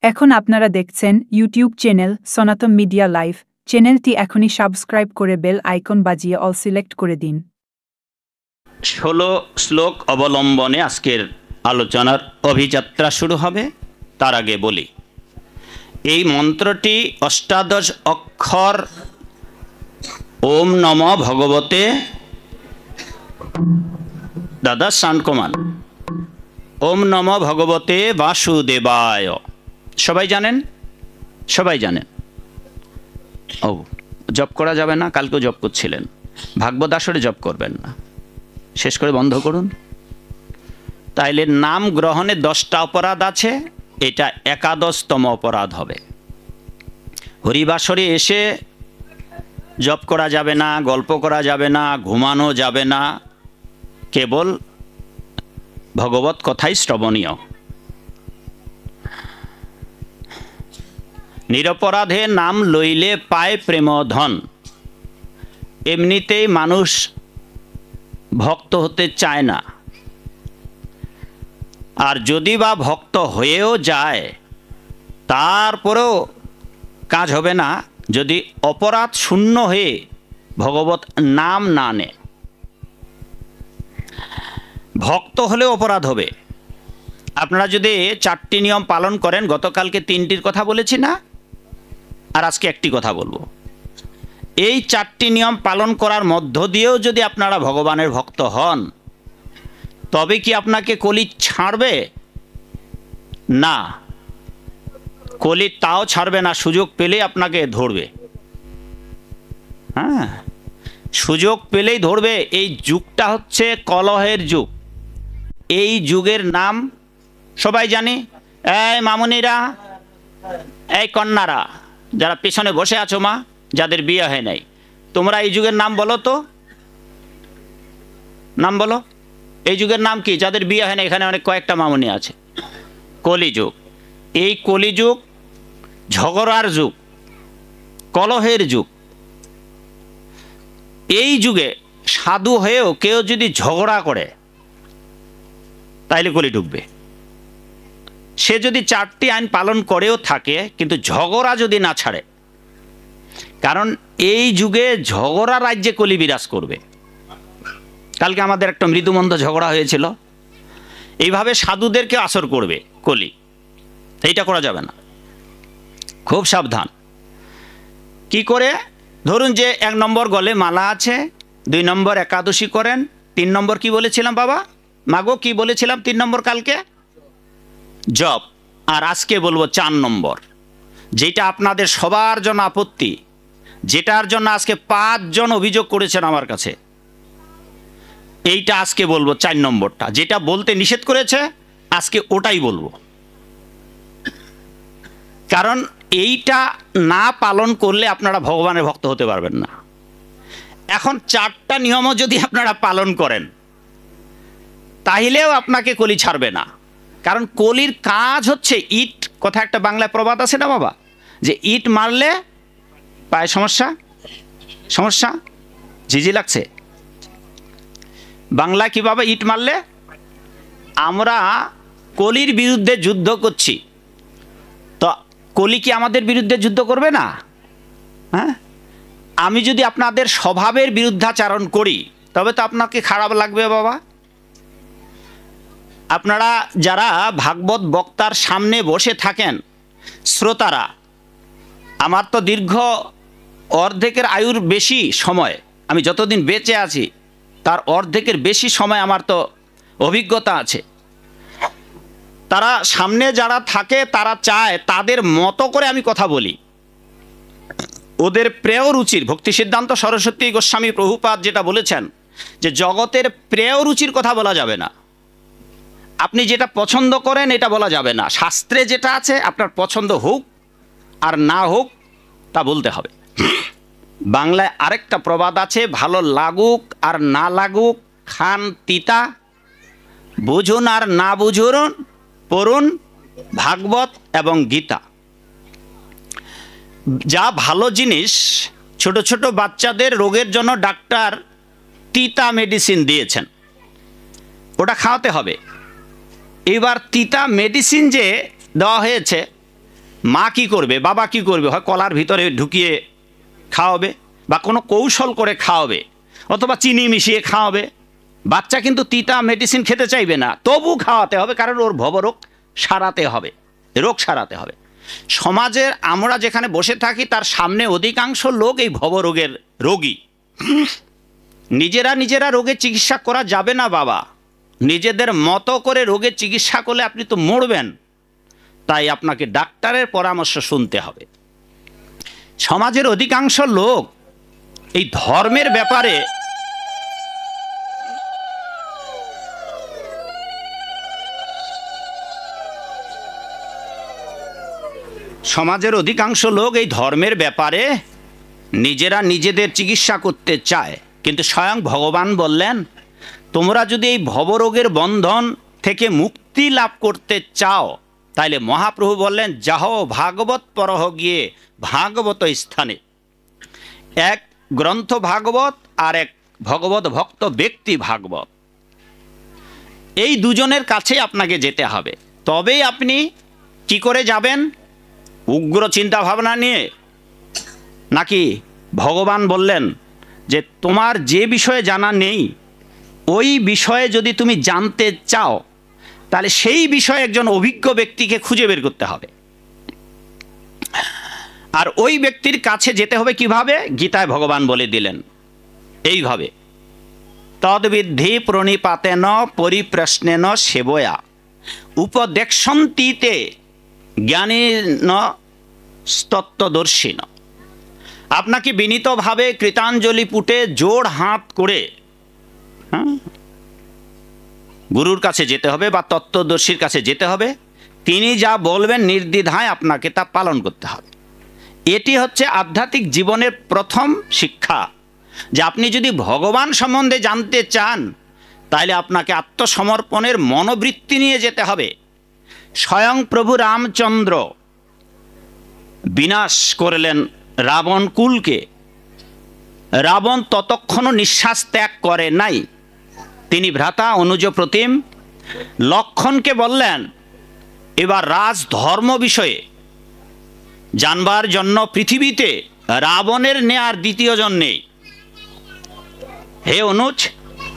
এখন আপনারা দেখছেন ইউটিউব চ্যানেল সনাতন মিডিয়া লাইভ। চ্যানেলটি এখনই সাবস্ক্রাইব করে বেল আইকন বাজিয়ে অল সিলেক্ট করে দিন। 16 শ্লোক অবলম্বনে আজকের আলোচনার অভিযাত্রা শুরু হবে। তার আগে বলি, এই মন্ত্রটি অষ্টাদশ অক্ষর। ওম নম ভগবতে, দাদা সাউন্ড কমান, ওম নম ভগবতে বাসুদেবায়। সবাই জানেন? সবাই জানেন? ও, জপ করা যাবে না? কালকেও জপ করছিলেন, ভাগবত আসরে জপ করবেন না, শেষ করে বন্ধ করুন। তাইলে নাম গ্রহণে 10টা অপরাধ আছে, এটা 11তম অপরাধ হবে। হরিবাসরে এসে জপ করা যাবে না, গল্প করা যাবে না, ঘুমানো যাবে না, কেবল ভগবত কথাই শ্রবণীয়। নিরপরাধে নাম লইলে পায় প্রেম ধন। এমনিতেই মানুষ ভক্ত হতে চায় না, আর যদি বা ভক্ত হয়েও যায় তারপরেও কাজ হবে না যদি অপরাধ শূন্য হয়ে ভগবত নাম না নেয়। ভক্ত হলে অপরাধ হবে। আপনারা যদি 4টি নিয়ম পালন করেন, গতকালকে 3টির কথা বলেছি না, আর আজকে একটি কথা বলবো। এই 4টি নিয়ম পালন করার মধ্য দিয়েও যদি আপনারা ভগবানের ভক্ত হন, তবে কি আপনাকে কলি ছাড়বে? না, কলি তাও ছাড়বে না, সুযোগ পেলেই আপনাকে ধরবে। হ্যাঁ, সুযোগ পেলেই ধরবে। এই যুগটা হচ্ছে কলহের যুগ। এই যুগের নাম সবাই জানি। এই মামুনিরা, এই কন্যারা, যারা পেছনে বসে আছো, মা যাদের বিয়ে হয় নাই, তোমরা এই যুগের নাম বলো তো, নাম বলো। এই যুগের নাম কি? যাদের বিয়ে হয় না, এখানে অনেক কয়েকটা মামুনি আছে। কলিযুগ। এই কলিযুগ ঝগড়ার যুগ, কলহের যুগ। এই যুগে সাধু হয়েও কেউ যদি ঝগড়া করে তাইলে কলি ঢুকবে। সে যদি 4টি আইন পালন করেও থাকে, কিন্তু ঝগড়া যদি না ছাড়ে, কারণ এই যুগে ঝগড়া রাজ্যে কলি বিরাজ করবে। কালকে আমাদের একটা মৃদুমন্দ ঝগড়া হয়েছিল। এইভাবে সাধুদেরকে আসর করবে কলি। এইটা করা যাবে না, খুব সাবধান। কি করে? ধরুন যে 1 নম্বর গলে মালা আছে, 2 নম্বর একাদশী করেন, 3 নম্বর কি বলেছিলাম বাবা? মাগো কি বলেছিলাম 3 নম্বর কালকে? জপ। আর আজকে বলবো 4 নম্বর, যেটা আপনাদের সবার জন্য আপত্তি, যেটার জন্য আজকে 5 জন অভিযোগ করেছেন আমার কাছে। এইটা আজকে বলবো 4 নম্বরটা, যেটা বলতে নিষেধ করেছে আজকে ওটাই বলবো। কারণ এইটা না পালন করলে আপনারা ভগবানের ভক্ত হতে পারবেন না। এখন 4টা নিয়মও যদি আপনারা পালন করেন, তাহলেও আপনাকে কলি ছাড়বে না। কারণ কলির কাজ হচ্ছে ইট। কথা একটা বাংলায় প্রবাদ আছে না বাবা, যে ইট মারলে পায়ে সমস্যা, সমস্যা ঝিঝি লাগছে। বাংলায় কীভাবে ইট মারলে? আমরা কলির বিরুদ্ধে যুদ্ধ করছি, তো কলি কি আমাদের বিরুদ্ধে যুদ্ধ করবে না? হ্যাঁ, আমি যদি আপনাদের স্বভাবের বিরুদ্ধাচারণ করি তবে তো আপনাকে খারাপ লাগবে বাবা। আপনারা যারা ভাগবত বক্তার সামনে বসে থাকেন, শ্রোতারা, আমার তো দীর্ঘ অর্ধেকের আয়ুর বেশি সময়, আমি যতদিন বেঁচে আছি তার অর্ধেকের বেশি সময় আমার তো অভিজ্ঞতা আছে। তারা সামনে যারা থাকে তারা চায় তাদের মতো করে আমি কথা বলি। ওদের প্রেয় রুচির, ভক্তি সিদ্ধান্ত সরস্বতী গোস্বামী প্রভুপাদ যেটা বলেছেন, যে জগতের প্রেয় রুচির কথা বলা যাবে না। আপনি যেটা পছন্দ করেন এটা বলা যাবে না। শাস্ত্রে যেটা আছে আপনার পছন্দ হোক আর না হোক তা বলতে হবে। বাংলায় আরেকটা প্রবাদ আছে, ভালো লাগুক আর না লাগুক খান তিতা, বুঝুন আর না বুঝুন পড়ুন ভাগবত এবং গীতা। যা ভালো জিনিস, ছোট ছোট বাচ্চাদের রোগের জন্য ডাক্তার তিতা মেডিসিন দিয়েছেন, ওটা খাওয়াতে হবে। এবার তিতা মেডিসিন যে দেওয়া হয়েছে মা কি করবে, বাবা কি করবে, হয় কলার ভিতরে ঢুকিয়ে খাওয়াবে বা কোনো কৌশল করে খাওয়াবে অথবা চিনি মিশিয়ে খাওয়াবে। বাচ্চা কিন্তু তিতা মেডিসিন খেতে চাইবে না, তবু খাওয়াতে হবে, কারণ ওর ভবরোগ সারাতে হবে, রোগ সারাতে হবে। সমাজের আমরা যেখানে বসে থাকি তার সামনে অধিকাংশ লোক এই ভবরোগের রোগী। নিজেরা রোগের চিকিৎসা করা যাবে না বাবা, নিজেদের মতো করে রোগের চিকিৎসা করলে আপনি তো মরবেন। তাই আপনাকে ডাক্তারের পরামর্শ শুনতে হবে। সমাজের অধিকাংশ লোক এই ধর্মের ব্যাপারে এই ধর্মের ব্যাপারে নিজেরা নিজেদের চিকিৎসা করতে চায়, কিন্তু স্বয়ং ভগবান বললেন, তোমরা যদি এই ভবরোগের বন্ধন থেকে মুক্তি লাভ করতে চাও, তাইলে মহাপ্রভু বললেন, যাহ ভাগবত পরহ গিয়ে ভাগবত স্থানে। এক গ্রন্থ ভাগবত আর এক ভগবত ভক্ত ব্যক্তি ভাগবত, এই দুজনের কাছে আপনাকে যেতে হবে। তবেই আপনি কি করে যাবেন? উগ্র চিন্তা ভাবনা নিয়ে, নাকি ভগবান বললেন যে তোমার যে বিষয়ে জানা নেই ওই বিষয়ে যদি তুমি জানতে চাও তাহলে সেই বিষয়ে একজন অভিজ্ঞ ব্যক্তিকে খুঁজে বের করতে হবে। আর ওই ব্যক্তির কাছে যেতে হবে কিভাবে? গীতায় ভগবান বলে দিলেন এইভাবে, তদ্বিদ্ধি প্রণিপাতেন পরিপ্রশ্নেন সেবয়া উপদেক্ষন্তীতে জ্ঞানেন তত্ত্বদর্শিন। আপনাকে বিনীতভাবে কৃতাঞ্জলি পুটে জোড় হাত করে গুরুর কাছে যেতে হবে বা তত্ত্বদর্শীর কাছে যেতে হবে। তিনি যা বলবেন নির্দ্বিধায় আপনাকে তা পালন করতে হবে। এটি হচ্ছে আধ্যাত্মিক জীবনের প্রথম শিক্ষা, যে আপনি যদি ভগবান সম্বন্ধে জানতে চান তাহলে আপনাকে আত্মসমর্পণের মনোবৃত্তি নিয়ে যেতে হবে। স্বয়ং প্রভু রামচন্দ্র বিনাশ করলেন রাবণ কুলকে। রাবণ ততক্ষণও নিঃশ্বাস ত্যাগ করে নাই। তিনি ভ্রাতা অনুজ প্রতিম লক্ষণকে বললেন, এবার রাজধর্ম বিষয়ে জানবার জন্য পৃথিবীতে রাবণের নেয়ার দ্বিতীয় জন নেই। হে অনুজ,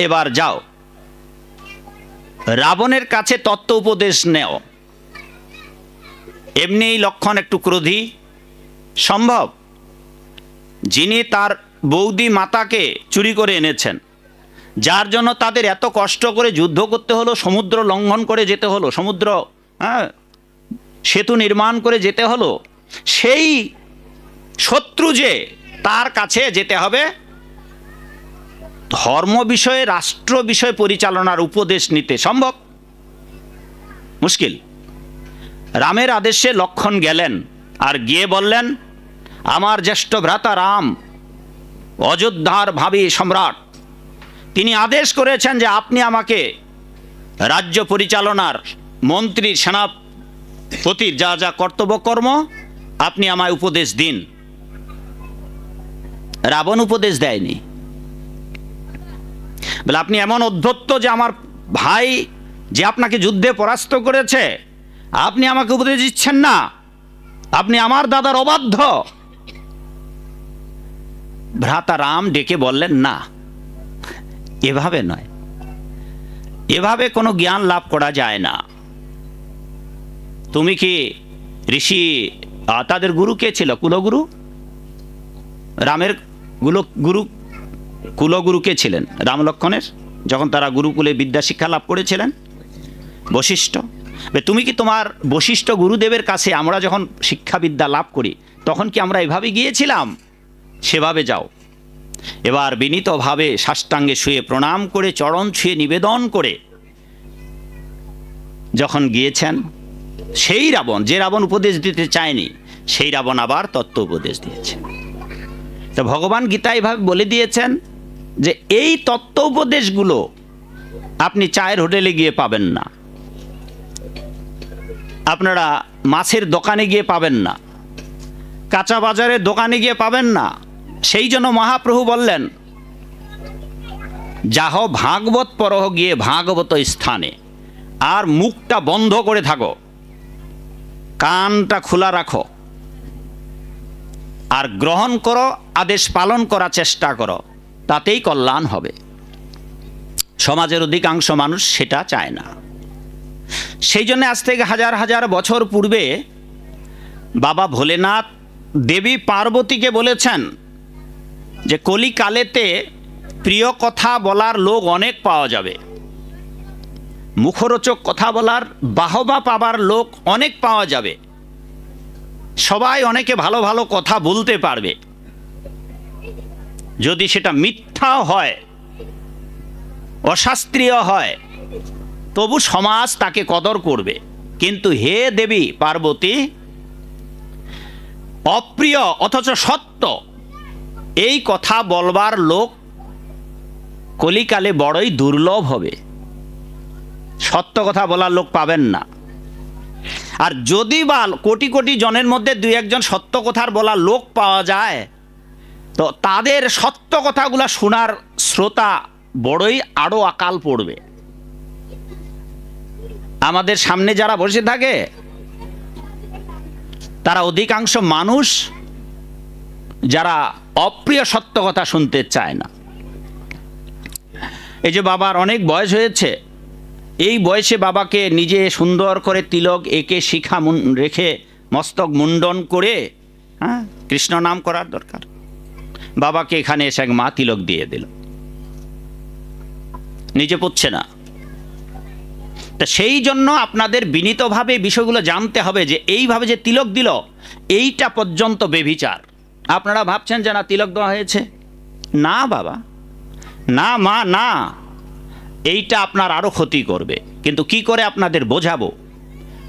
এবার যাও রাবণের কাছে তত্ত্ব উপদেশ নেও। এমনি লক্ষণ একটু ক্রোধী সম্ভব, যিনি তার বৌদি মাতাকে চুরি করে এনেছেন, যার জন্য তাদের এত কষ্ট করে যুদ্ধ করতে হলো, সমুদ্র লঙ্ঘন করে যেতে হলো, সমুদ্র সেতু নির্মাণ করে যেতে হলো, সেই শত্রু যে তার কাছে যেতে হবে ধর্ম বিষয়ে, রাষ্ট্র বিষয়ে পরিচালনার উপদেশ নিতে সম্ভব? মুশকিল। রামের আদেশে লক্ষণ গেলেন আর গিয়ে বললেন, আমার জ্যেষ্ঠ ভ্রাতা রাম অযোধ্যার ভাবী সম্রাট, তিনি আদেশ করেছেন যে আপনি আমাকে রাজ্য পরিচালনার মন্ত্রী সেনাপতির যা যা কর্তব্য কর্ম আপনি আমায় উপদেশ দিন। রাবণ উপদেশ দেয়নি, বলে আপনি এমন অধ্যত্ত যে আমার ভাই যে আপনাকে যুদ্ধে পরাস্ত করেছে আপনি আমাকে উপদেশ দিচ্ছেন না, আপনি আমার দাদার অবাধ্য। ভ্রাতা রাম ডেকে বললেন, না, এভাবে নয়, এভাবে কোনো জ্ঞান লাভ করা যায় না। তুমি কি ঋষি, তাদের গুরু কে ছিল? কুলগুরু। রামের গুরু কুলগুরু কে ছিলেন? রাম লক্ষণের, যখন তারা গুরুকুলে বিদ্যা শিক্ষা লাভ করেছিলেন? বশিষ্ঠ। তুমি কি তোমার বশিষ্ঠ গুরুদেবের কাছে আমরা যখন শিক্ষাবিদ্যা লাভ করি তখন কি আমরা এভাবে গিয়েছিলাম? সেভাবে যাও। এবার বিনীতভাবে সাষ্টাঙ্গে শুয়ে প্রণাম করে চরণ ছুঁয়ে নিবেদন করে যখন গিয়েছেন, সেই রাবণ, যে রাবণ উপদেশ দিতে চায়নি, সেই রাবণ আবার তত্ত্ব উপদেশ দিয়েছে। তো ভগবান গীতা এভাবে বলে দিয়েছেন যে এই তত্ত্ব উপদেশগুলো আপনি চায়ের হোটেলে গিয়ে পাবেন না, আপনারা মাছের দোকানে গিয়ে পাবেন না, কাঁচা বাজারের দোকানে গিয়ে পাবেন না। সেই জন্য মহাপ্রভু বললেন, যাহ ভাগবত পরহ গিয়ে ভাগবত স্থানে, আর মুখটা বন্ধ করে থাকো, কানটা খোলা রাখো আর গ্রহণ করো, আদেশ পালন করার চেষ্টা করো, তাতেই কল্যাণ হবে। সমাজের অধিকাংশ মানুষ সেটা চায় না। সেই জন্য আজ থেকে হাজার হাজার বছর পূর্বে বাবা ভোলেনাথ দেবী পার্বতীকে বলেছেন যে কলিকালেতে প্রিয় কথা বলার লোক অনেক পাওয়া যাবে, মুখরোচক কথা বলার, বাহবা পাবার লোক অনেক পাওয়া যাবে, সবাই অনেকে ভালো ভালো কথা বলতে পারবে। যদি সেটা মিথ্যা হয়, অশাস্ত্রীয় হয়, তবু সমাজ তাকে কদর করবে। কিন্তু হে দেবী পার্বতী, অপ্রিয় অথচ সত্য এই কথা বলবার লোক কলিকালে বড়ই দুর্লভ হবে, সত্য কথা বলার লোক পাবেন না। আর যদি বা কোটি কোটি জনের মধ্যে দুই একজন সত্য কথার বলার লোক পাওয়া যায়, তো তাদের সত্য কথাগুলো শোনার শ্রোতা বড়ই আরো আকাল পড়বে। আমাদের সামনে যারা বসে থাকে তারা অধিকাংশ মানুষ যারা অপ্রিয় সত্য কথা শুনতে চায় না। এই যে বাবার অনেক বয়স হয়েছে, এই বয়সে বাবাকে নিজে সুন্দর করে তিলক এঁকে শিখা রেখে মস্তক মুন্ডন করে কৃষ্ণ নাম করার দরকার। বাবাকে এখানে এসে এক মা তিলক দিয়ে দিল, নিজে পুচ্ছে না। তা সেই জন্য আপনাদের বিনীতভাবে বিষয়গুলো জানতে হবে যে এইভাবে যে তিলক দিল, এইটা পর্যন্ত বেভিচার। আপনারা ভাবছেন যে না তিলক দেওয়া হয়েছে, না বাবা, না মা, না, এইটা আপনার আরো ক্ষতি করবে। কিন্তু কি করে আপনাদের বোঝাবো?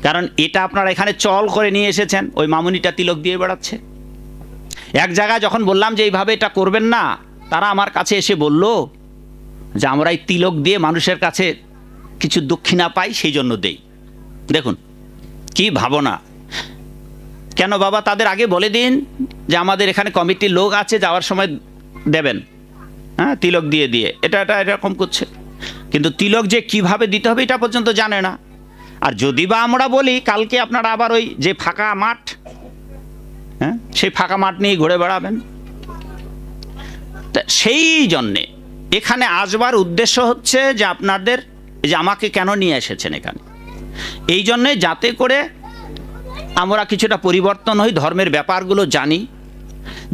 কারণ এটা আপনারা এখানে চল করে নিয়ে এসেছেন, ওই মামুনিটা তিলক দিয়ে বেড়াচ্ছে। এক জায়গায় যখন বললাম যে এইভাবে এটা করবেন না, তারা আমার কাছে এসে বলল যে আমরা এই তিলক দিয়ে মানুষের কাছে কিছু দক্ষিণা পাই, সেই জন্য দেই। দেখুন কি ভাবনা। কেন বাবা তাদের আগে বলে দিন যে আমাদের এখানে কমিটির লোক আছে, যাওয়ার সময় দেবেন, হ্যাঁ, তিলক দিয়ে দিয়ে এটা এরকম করছে। কিন্তু তিলক যে কিভাবে দিতে হবে এটা পর্যন্ত জানে না। আর যদি বা আমরা বলি কালকে আপনারা আবার ওই যে ফাঁকা মাঠ, হ্যাঁ, সেই ফাঁকা মাঠ নিয়ে ঘুরে বেড়াবেন। তা সেই জন্যে এখানে আসবার উদ্দেশ্য হচ্ছে যে আপনাদের যে আমাকে কেন নিয়ে এসেছেন এখানে, এই জন্যে যাতে করে আমরা কিছুটা পরিবর্তন হই, ধর্মের ব্যাপারগুলো জানি।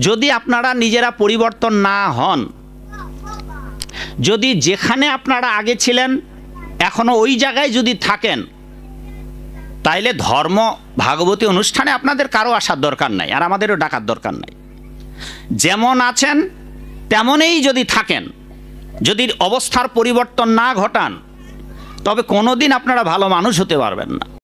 যদি আপনারা নিজেরা পরিবর্তন না হন, যদি যেখানে আপনারা আগে ছিলেন এখনো ওই জায়গায় যদি থাকেন, তাইলে ধর্ম ভাগবতী অনুষ্ঠানে আপনাদের কারো আসার দরকার নাই, আর আমাদেরও ডাকার দরকার নাই। যেমন আছেন তেমনই যদি থাকেন, যদি অবস্থার পরিবর্তন না ঘটান, তবে কোনোদিন আপনারা ভালো মানুষ হতে পারবেন না।